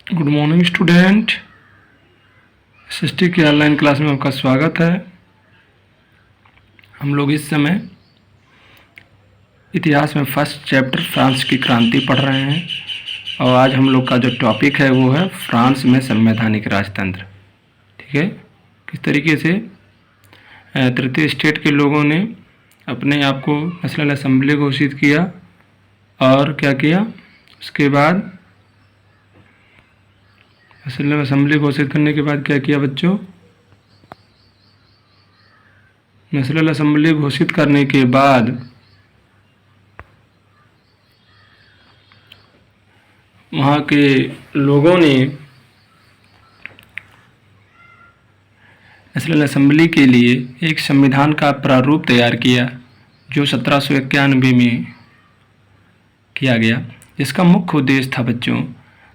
Good morning student. SST की online class में आपका स्वागत है। हम लोग इस समय इतिहास में फर्स्ट चैप्टर फ्रांस की क्रांति पढ़ रहे हैं और आज हम लोग का जो टॉपिक है वो है फ्रांस में संवैधानिक राजतंत्र। ठीक है, किस तरीके से तृतीय स्टेट के लोगों ने अपने आप को नेशनल असेंबली घोषित किया और क्या किया, उसके बाद नेशनल असेंबली घोषित करने के बाद क्या किया बच्चों, नेशनल असेंबली घोषित करने के बाद वहाँ के लोगों ने नेशनल असेंबली के लिए एक संविधान का प्रारूप तैयार किया जो 1791 में किया गया, जिसका मुख्य उद्देश्य था बच्चों,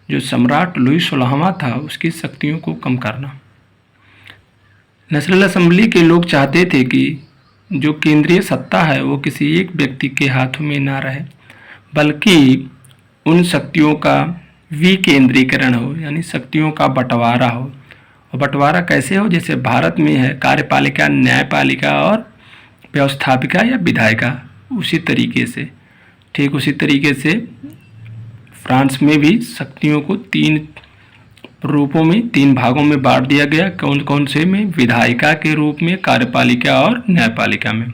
जो सम्राट लुई 16वां था उसकी शक्तियों को कम करना। नेशनल असेंबली के लोग चाहते थे कि जो केंद्रीय सत्ता है वो किसी एक व्यक्ति के हाथों में ना रहे, बल्कि उन शक्तियों का विकेंद्रीकरण हो, यानी शक्तियों का बंटवारा हो। और बंटवारा कैसे हो, जैसे भारत में है कार्यपालिका, न्यायपालिका और व्यवस्थापिका या विधायिका, उसी तरीके से, ठीक उसी तरीके से फ्रांस में भी शक्तियों को 3 रूपों में, 3 भागों में बांट दिया गया। कौन कौन से में, विधायिका के रूप में, कार्यपालिका और न्यायपालिका में।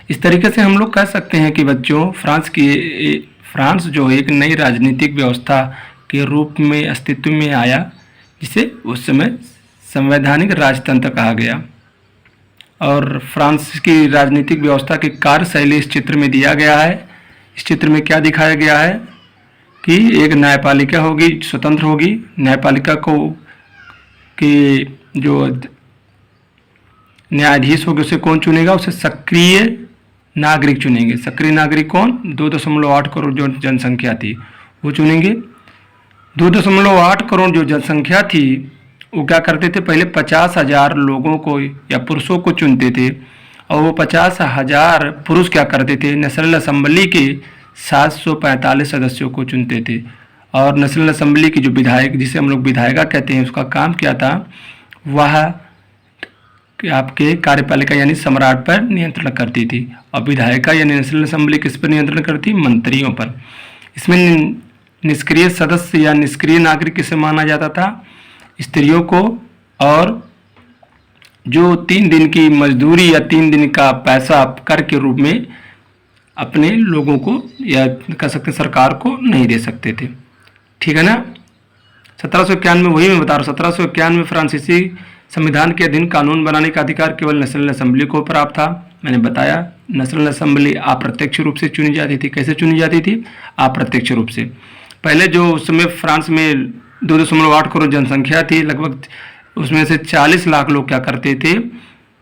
इस तरीके से हम लोग कह सकते हैं कि बच्चों फ्रांस जो एक नई राजनीतिक व्यवस्था के रूप में अस्तित्व में आया, जिसे उस समय संवैधानिक राजतंत्र कहा गया। और फ्रांस की राजनीतिक व्यवस्था की कार्यशैली इस चित्र में दिया गया है। इस चित्र में क्या दिखाया गया है कि एक न्यायपालिका होगी, स्वतंत्र होगी। न्यायपालिका को कि जो न्यायाधीश होगा उसे कौन चुनेगा, उसे सक्रिय नागरिक चुनेंगे। सक्रिय नागरिक कौन, 2.8 करोड़ जो जनसंख्या थी वो चुनेंगे। 2.8 करोड़ जो जनसंख्या थी वो क्या करते थे, पहले 50,000 लोगों को या पुरुषों को चुनते थे, और वो 50,000 पुरुष क्या करते थे, नेशनल असेंबली के 745 सदस्यों को चुनते थे। और नेशनल असेंबली की जो विधायक, जिसे हम लोग विधायिका कहते हैं, उसका काम क्या था, वह आपके कार्यपालिका यानी सम्राट पर नियंत्रण करती थी, और विधायिका यानी नेशनल असेंबली किस पर नियंत्रण करती, मंत्रियों पर। इसमें निष्क्रिय सदस्य या निष्क्रिय नागरिक किसे माना जाता था, स्त्रियों को, और जो 3 दिन की मजदूरी या 3 दिन का पैसा कर के रूप में अपने लोगों को या कह सकते सरकार को नहीं दे सकते थे। ठीक है ना। 1791 वही मैं बता रहा हूँ, 1791 फ्रांसीसी संविधान के अधीन कानून बनाने का अधिकार केवल नेशनल असेंबली को प्राप्त था। मैंने बताया नेशनल असेंबली अप्रत्यक्ष रूप से चुनी जाती थी। कैसे चुनी जाती थी, अप्रत्यक्ष रूप से। पहले जो उस समय फ्रांस में 2.8 करोड़ जनसंख्या थी, लगभग उसमें से 40 लाख लोग क्या करते थे,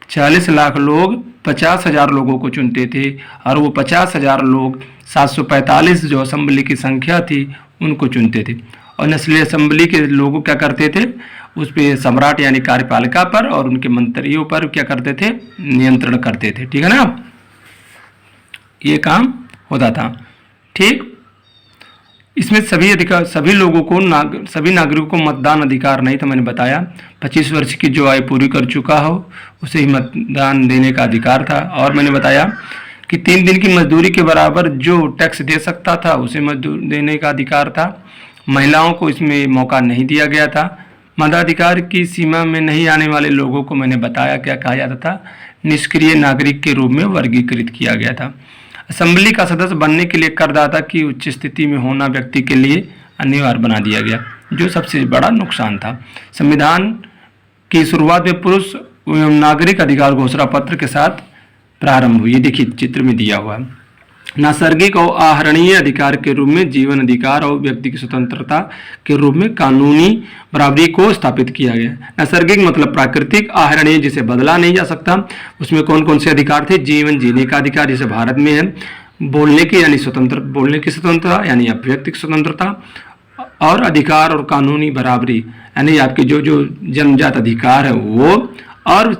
40 लाख लोग 50,000 लोगों को चुनते थे, और वो 50,000 लोग 745 जो असेंबली की संख्या थी उनको चुनते थे। और नेशनल असेंबली के लोग क्या करते थे, उस पर सम्राट यानी कार्यपालिका पर और उनके मंत्रियों पर क्या करते थे, नियंत्रण करते थे। ठीक है ना, ये काम होता था। ठीक, इसमें सभी लोगों को सभी नागरिकों को मतदान अधिकार नहीं था। मैंने बताया 25 वर्ष की जो आयु पूरी कर चुका हो उसे ही मतदान देने का अधिकार था। और मैंने बताया कि 3 दिन की मजदूरी के बराबर जो टैक्स दे सकता था उसे मजदूर देने का अधिकार था। महिलाओं को इसमें मौका नहीं दिया गया था। मताधिकार की सीमा में नहीं आने वाले लोगों को मैंने बताया क्या कहा जाता था, निष्क्रिय नागरिक के रूप में वर्गीकृत किया गया था। असेंबली का सदस्य बनने के लिए करदाता की उच्च स्थिति में होना व्यक्ति के लिए अनिवार्य बना दिया गया, जो सबसे बड़ा नुकसान था। संविधान की शुरुआत में पुरुष एवं नागरिक अधिकार घोषणा पत्र के साथ प्रारंभ हुई। देखिए चित्र में दिया हुआ है। नैसर्गिक और आहरणीय अधिकार के रूप में जीवन अधिकार और व्यक्ति की स्वतंत्रता के रूप में कानूनी बराबरी को स्थापित किया गया। नैसर्गिक मतलब प्राकृतिक, आहरणीय जिसे बदला नहीं जा सकता। उसमें कौन कौन से अधिकार थे, जीवन जीने का अधिकार जैसे भारत में है, बोलने की यानी स्वतंत्र, बोलने की स्वतंत्रता यानी अभिव्यक्ति की स्वतंत्रता, और अधिकार और कानूनी बराबरी यानी आपके जो जन्मजात अधिकार है वो, और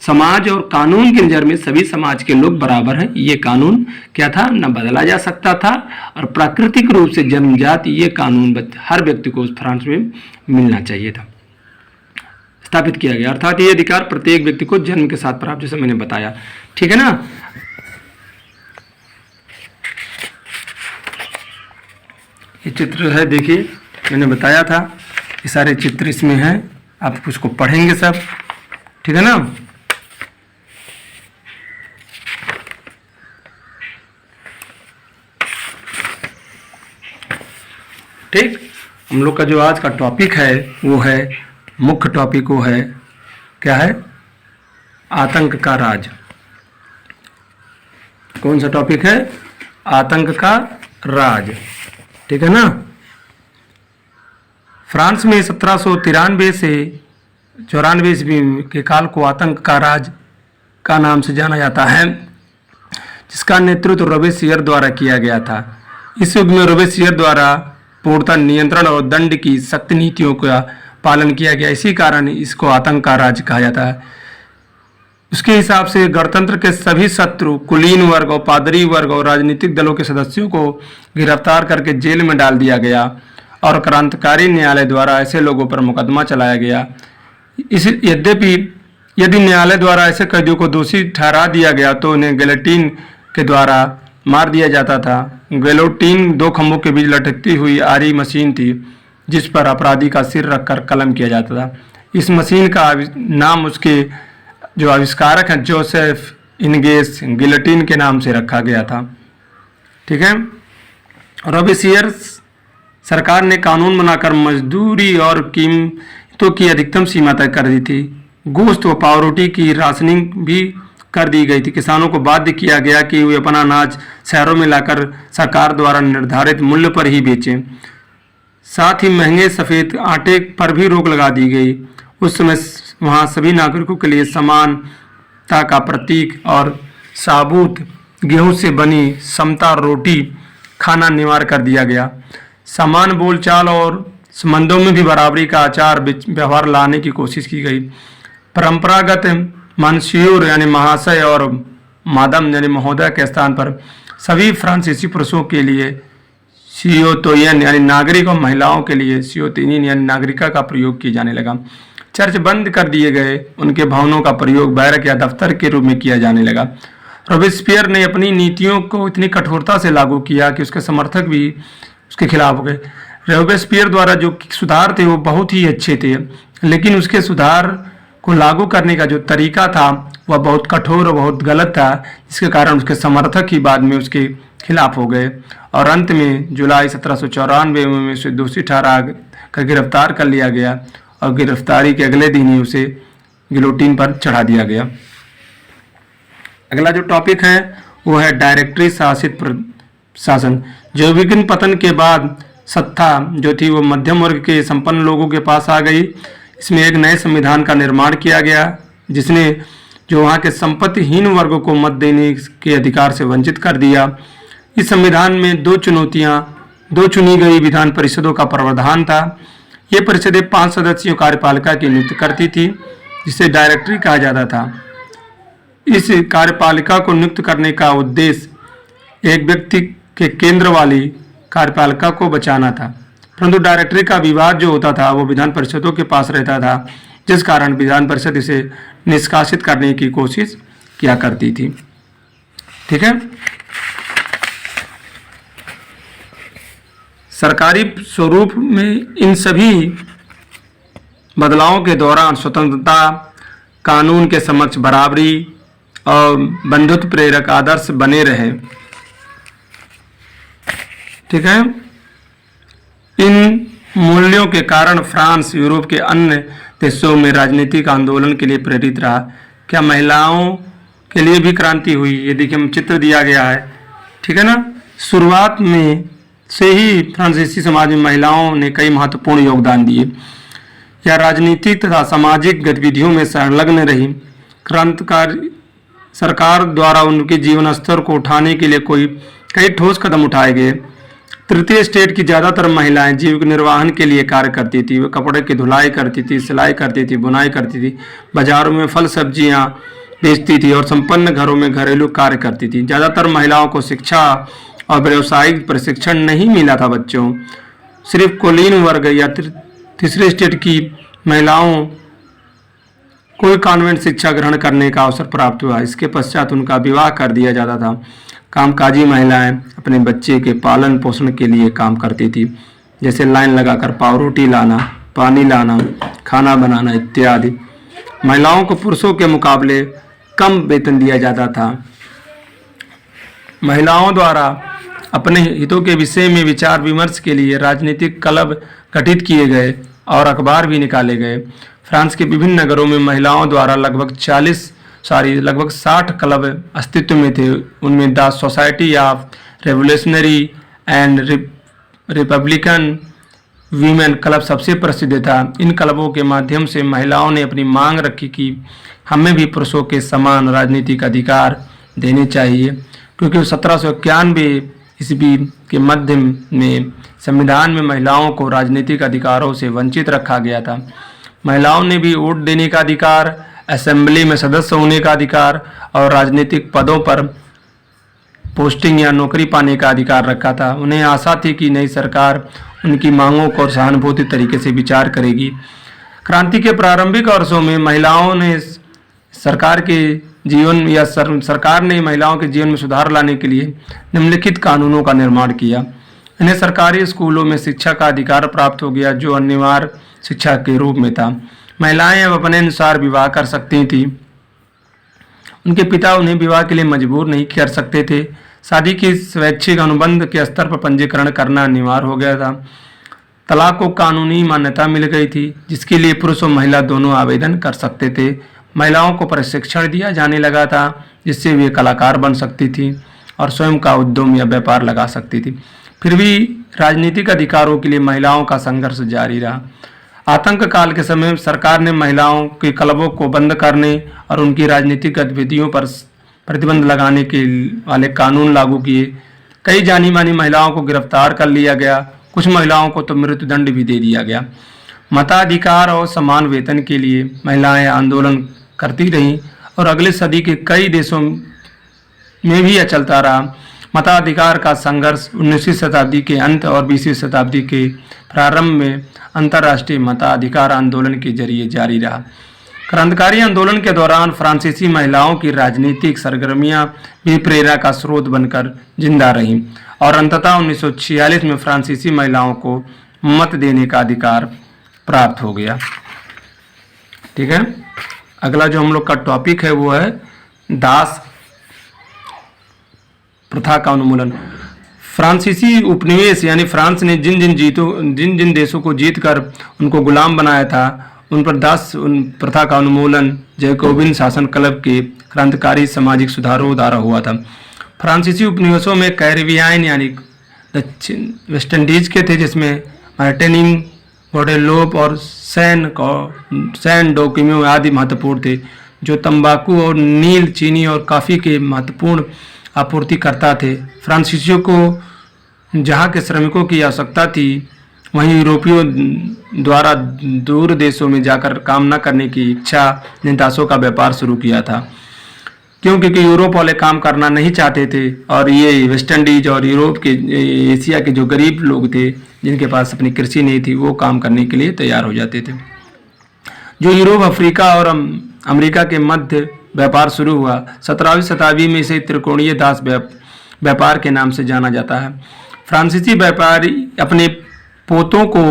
समाज और कानून की नज़र में सभी समाज के लोग बराबर हैं। ये कानून क्या था, न बदला जा सकता था, और प्राकृतिक रूप से जन्मजात ये कानून हर व्यक्ति को उस फ्रांस में मिलना चाहिए था, स्थापित किया गया। अर्थात ये अधिकार प्रत्येक व्यक्ति को जन्म के साथ प्राप्त, जैसे मैंने बताया। ठीक है ना। ये चित्र है, देखिए मैंने बताया था, ये सारे चित्र इसमें हैं, आप उसको पढ़ेंगे सब। ठीक है ना। ठीक, हम लोग का जो आज का टॉपिक है वो है, मुख्य टॉपिक वो है, क्या है, आतंक का राज। कौन सा टॉपिक है, आतंक का राज। ठीक है ना। फ्रांस में 1793 से 94 ईस्वी के काल को आतंक का राज का नाम से जाना जाता है, जिसका नेतृत्व रोबेस्पियर द्वारा किया गया था। इस युग में रोबेस्पियर द्वारा पूर्णतः नियंत्रण और दंड की सख्त नीतियों का पालन किया गया, इसी कारण इसको आतंक का राज कहा जाता है। उसके हिसाब से गणतंत्र के सभी शत्रु, कुलीन वर्ग और पादरी वर्ग और राजनीतिक दलों के सदस्यों को गिरफ्तार करके जेल में डाल दिया गया, और क्रांतिकारी न्यायालय द्वारा ऐसे लोगों पर मुकदमा चलाया गया। यद्यपि यदि न्यायालय द्वारा ऐसे कैदियों को दोषी ठहरा दिया गया तो उन्हें गिलोटिन के द्वारा मार दिया जाता था। गिलोटिन 2 खंभों के बीच लटकती हुई आरी मशीन थी, जिस पर अपराधी का सिर रखकर कलम किया जाता था। इस मशीन का नाम उसके जो आविष्कारक हैं, जोसेफ इनगेस गिलोटिन के नाम से रखा गया था। ठीक है। रोबेस्पियर सरकार ने कानून बनाकर मजदूरी और कीमतों की अधिकतम सीमा तय कर दी थी। गोश्त व पावरोटी की राशनिंग भी कर दी गई थी। किसानों को बाध्य किया गया कि वे अपना अनाज शहरों में लाकर सरकार द्वारा निर्धारित मूल्य पर ही बेचें। साथ ही महंगे सफ़ेद आटे पर भी रोक लगा दी गई। उस समय वहाँ सभी नागरिकों के लिए समानता का प्रतीक और साबुत गेहूं से बनी समता रोटी खाना अनिवार्य कर दिया गया। समान बोलचाल और संबंधों में भी बराबरी का आचार व्यवहार लाने की कोशिश की गई। परंपरागत मॉन्सियोर यानी महाशय और मादम यानी महोदय के स्थान पर सभी फ्रांसीसी पुरुषों के लिए सियोतोयन यानी नागरिक और महिलाओं के लिए सियोतिनिन यानी नागरिका का प्रयोग किया जाने लगा। चर्च बंद कर दिए गए, उनके भवनों का प्रयोग बैरक या दफ्तर के रूप में किया जाने लगा। रोबेस्पियर ने अपनी नीतियों को इतनी कठोरता से लागू किया कि उसके समर्थक भी उसके खिलाफ हो गए। रोबेस्पियर द्वारा जो सुधार थे वो बहुत ही अच्छे थे, लेकिन उसके सुधार को लागू करने का जो तरीका था वह बहुत कठोर और बहुत गलत था, जिसके कारण उसके समर्थक ही बाद में उसके खिलाफ हो गए, और अंत में जुलाई 1794 में उसे दोषी ठहरा कर गिरफ्तार कर लिया गया, और गिरफ्तारी के अगले दिन ही उसे गिलोटिन पर चढ़ा दिया गया। अगला जो टॉपिक है वो है डायरेक्टरी शासित शासन। जो विघ्न पतन के बाद सत्ता जो थी वो मध्यम वर्ग के संपन्न लोगों के पास आ गई। इसमें एक नए संविधान का निर्माण किया गया, जिसने जो वहाँ के संपत्तिहीन वर्गों को मत देने के अधिकार से वंचित कर दिया। इस संविधान में 2 चुनी गई विधान परिषदों का प्रावधान था। ये परिषदें 5 सदस्यों कार्यपालिका की नियुक्त करती थी, जिसे डायरेक्टरी कहा जाता था। इस कार्यपालिका को नियुक्त करने का उद्देश्य एक व्यक्ति के केंद्र वाली कार्यपालिका को बचाना था, परंतु डायरेक्टरी का विवाद जो होता था वो विधान परिषदों के पास रहता था, जिस कारण विधान परिषद इसे निष्कासित करने की कोशिश किया करती थी। ठीक है। सरकारी स्वरूप में इन सभी बदलावों के दौरान स्वतंत्रता, कानून के समक्ष बराबरी और बंधुत्व प्रेरक आदर्श बने रहे। ठीक है। इन मूल्यों के कारण फ्रांस यूरोप के अन्य देशों में राजनीतिक आंदोलन के लिए प्रेरित रहा। क्या महिलाओं के लिए भी क्रांति हुई? ये देखिए हम चित्र दिया गया है। ठीक है ना। शुरुआत में से ही फ्रांसीसी समाज में महिलाओं ने कई महत्वपूर्ण योगदान दिए। यह राजनीतिक तथा सामाजिक गतिविधियों में संलग्न रही। क्रांतिकारी सरकार द्वारा उनके जीवन स्तर को उठाने के लिए कई ठोस कदम उठाए गए। तृतीय स्टेट की ज़्यादातर महिलाएं जीविका निर्वाहन के लिए कार्य करती थी। वे कपड़े की धुलाई करती थी, सिलाई करती थी, बुनाई करती थी, बाजारों में फल सब्जियां बेचती थी और संपन्न घरों में घरेलू कार्य करती थी। ज़्यादातर महिलाओं को शिक्षा और व्यावसायिक प्रशिक्षण नहीं मिला था। बच्चों, सिर्फ कुलीन वर्ग या तीसरे स्टेट की महिलाओं कोई कॉन्वेंट शिक्षा ग्रहण करने का अवसर प्राप्त हुआ। इसके पश्चात उनका विवाह कर दिया जाता था। कामकाजी महिलाएं अपने बच्चे के पालन पोषण के लिए काम करती थी, जैसे लाइन लगाकर पावरोटी लाना, पानी लाना, खाना बनाना इत्यादि। महिलाओं को पुरुषों के मुकाबले कम वेतन दिया जाता था। महिलाओं द्वारा अपने हितों के विषय में विचार विमर्श के लिए राजनीतिक क्लब गठित किए गए और अखबार भी निकाले गए। फ्रांस के विभिन्न नगरों में महिलाओं द्वारा लगभग 60 क्लब अस्तित्व में थे। उनमें the society of revolutionary and Republican women club सबसे प्रसिद्ध था। इन क्लबों के माध्यम से महिलाओं ने अपनी मांग रखी कि हमें भी पुरुषों के समान राजनीतिक अधिकार देने चाहिए, क्योंकि 1791 ईस्वी के मध्य में संविधान में महिलाओं को राजनीतिक अधिकारों से वंचित रखा गया था। महिलाओं ने भी वोट देने का अधिकार, असेंबली में सदस्य होने का अधिकार और राजनीतिक पदों पर पोस्टिंग या नौकरी पाने का अधिकार रखा था। उन्हें आशा थी कि नई सरकार उनकी मांगों को सहानुभूति तरीके से विचार करेगी। क्रांति के प्रारंभिक वर्षों में महिलाओं ने सरकार ने महिलाओं के जीवन में सुधार लाने के लिए निम्नलिखित कानूनों का निर्माण किया। इन्हें सरकारी स्कूलों में शिक्षा का अधिकार प्राप्त हो गया, जो अनिवार्य शिक्षा के रूप में था। महिलाएं अब अपने अनुसार विवाह कर सकती थीं। उनके पिता उन्हें विवाह के लिए मजबूर नहीं कर सकते थे। शादी की स्वैच्छिक अनुबंध के स्तर पर पंजीकरण करना अनिवार्य हो गया था। तलाक को कानूनी मान्यता मिल गई थी, जिसके लिए पुरुष और महिला दोनों आवेदन कर सकते थे। महिलाओं को प्रशिक्षण दिया जाने लगा था, जिससे वे कलाकार बन सकती थी और स्वयं का उद्यम या व्यापार लगा सकती थी। फिर भी राजनीतिक अधिकारों के लिए महिलाओं का संघर्ष जारी रहा। आतंक काल के समय सरकार ने महिलाओं के क्लबों को बंद करने और उनकी राजनीतिक गतिविधियों पर प्रतिबंध लगाने के वाले कानून लागू किए। कई जानी मानी महिलाओं को गिरफ्तार कर लिया गया। कुछ महिलाओं को तो मृत्युदंड भी दे दिया गया। मताधिकार और समान वेतन के लिए महिलाएं आंदोलन करती रहीं और अगले सदी के कई देशों में भी यह चलता रहा। मताधिकार का संघर्ष 19वीं शताब्दी के अंत और 20वीं शताब्दी के प्रारंभ में अंतर्राष्ट्रीय मताधिकार आंदोलन के जरिए जारी रहा। क्रांतिकारी आंदोलन के दौरान फ्रांसीसी महिलाओं की राजनीतिक सरगर्मियां भी प्रेरणा का स्रोत बनकर जिंदा रहीं और अंततः 1946 में फ्रांसीसी महिलाओं को मत देने का अधिकार प्राप्त हो गया। ठीक है, अगला जो हम लोग का टॉपिक है वो है दास प्रथा का उन्मूलन। फ्रांसीसी उपनिवेश यानी फ्रांस ने जिन जिन देशों को जीतकर उनको गुलाम बनाया था, उन पर दास प्रथा का उन्मूलन जैकोबिन शासन क्लब के क्रांतिकारी सामाजिक सुधारों द्वारा हुआ था। फ्रांसीसी उपनिवेशों में कैरिबियान यानी दक्षिण वेस्ट इंडीज के थे, जिसमें मार्टिनिक, ग्वाडेलूप और सैन डोमिंगो आदि महत्वपूर्ण थे, जो तंबाकू और नील, चीनी और कॉफ़ी के महत्वपूर्ण आपूर्तिकर्ता थे। फ्रांसीसियों को जहाँ के श्रमिकों की आवश्यकता थी, वहीं यूरोपियों द्वारा दूर देशों में जाकर काम न करने की इच्छा ने दासों का व्यापार शुरू किया था, क्योंकि यूरोप वाले काम करना नहीं चाहते थे और ये वेस्ट इंडीज और यूरोप के एशिया के जो गरीब लोग थे, जिनके पास अपनी कृषि नहीं थी, वो काम करने के लिए तैयार हो जाते थे। जो यूरोप, अफ्रीका और अमेरिका के मध्य व्यापार शुरू हुआ, 17वीं शताब्दी में इसे त्रिकोणीय दास व्यापार के नाम से जाना जाता है। फ्रांसीसी व्यापारी अपने पोतों को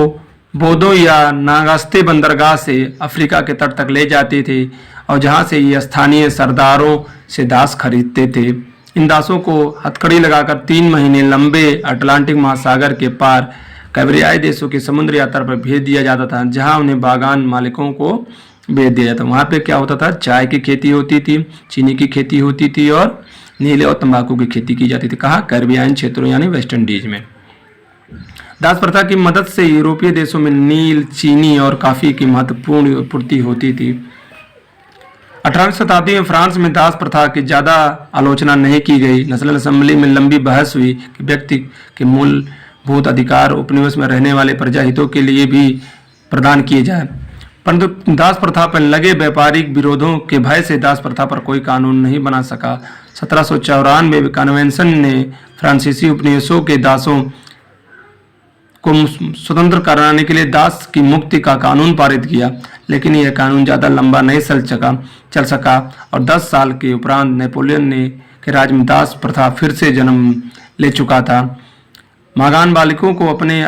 बोदो या नागास्ते बंदरगाह से अफ्रीका के तट तक ले जाते थे और जहां से ये स्थानीय सरदारों से दास खरीदते थे। इन दासों को हथकड़ी लगाकर 3 महीने लंबे अटलांटिक महासागर के पार कैरिबियाई देशों की समुद्र यात्रा पर भेज दिया जाता था, जहां उन्हें बागान मालिकों को भेज दिया जाता। वहाँ पे क्या होता था, चाय की खेती होती थी, चीनी की खेती होती थी और नीले और तंबाकू की खेती की जाती थी। कहाँ? कैरिबियान क्षेत्रों यानी वेस्ट इंडीज में। दास प्रथा की मदद से यूरोपीय देशों में नील, चीनी और कॉफी की महत्वपूर्ण पूर्ति होती थी। 18वीं शताब्दी में फ्रांस में दास प्रथा की ज़्यादा आलोचना नहीं की गई। नेशनल असेंबली में लंबी बहस हुई कि व्यक्ति के भूत अधिकार उपनिवेश में रहने वाले प्रजा हितों के लिए भी प्रदान किए जाए। परंतु दास प्रथा पर लगे व्यापारिक विरोधों के भय से दास प्रथा पर कोई कानून नहीं बना सका। 1794 कन्वेंशन ने फ्रांसीसी उपनिवेशों के दासों को स्वतंत्र कराने के लिए दास की मुक्ति का कानून पारित किया, लेकिन यह कानून ज़्यादा लंबा नहीं चल सका और 10 साल के उपरांत नेपोलियन ने के राज में दास प्रथा फिर से जन्म ले चुका था। मागान बालिकों को अपने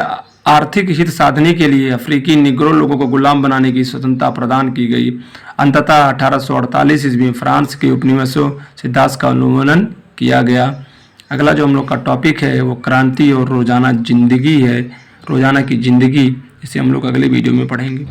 आर्थिक हित साधने के लिए अफ्रीकी निग्रो लोगों को गुलाम बनाने की स्वतंत्रता प्रदान की गई। अंततः 1848 ईस्वी में फ्रांस के उपनिवेशों से दास का उन्मूलन किया गया। अगला जो हम लोग का टॉपिक है वो क्रांति और रोजाना जिंदगी है, रोजाना की जिंदगी। इसे हम लोग अगले वीडियो में पढ़ेंगे।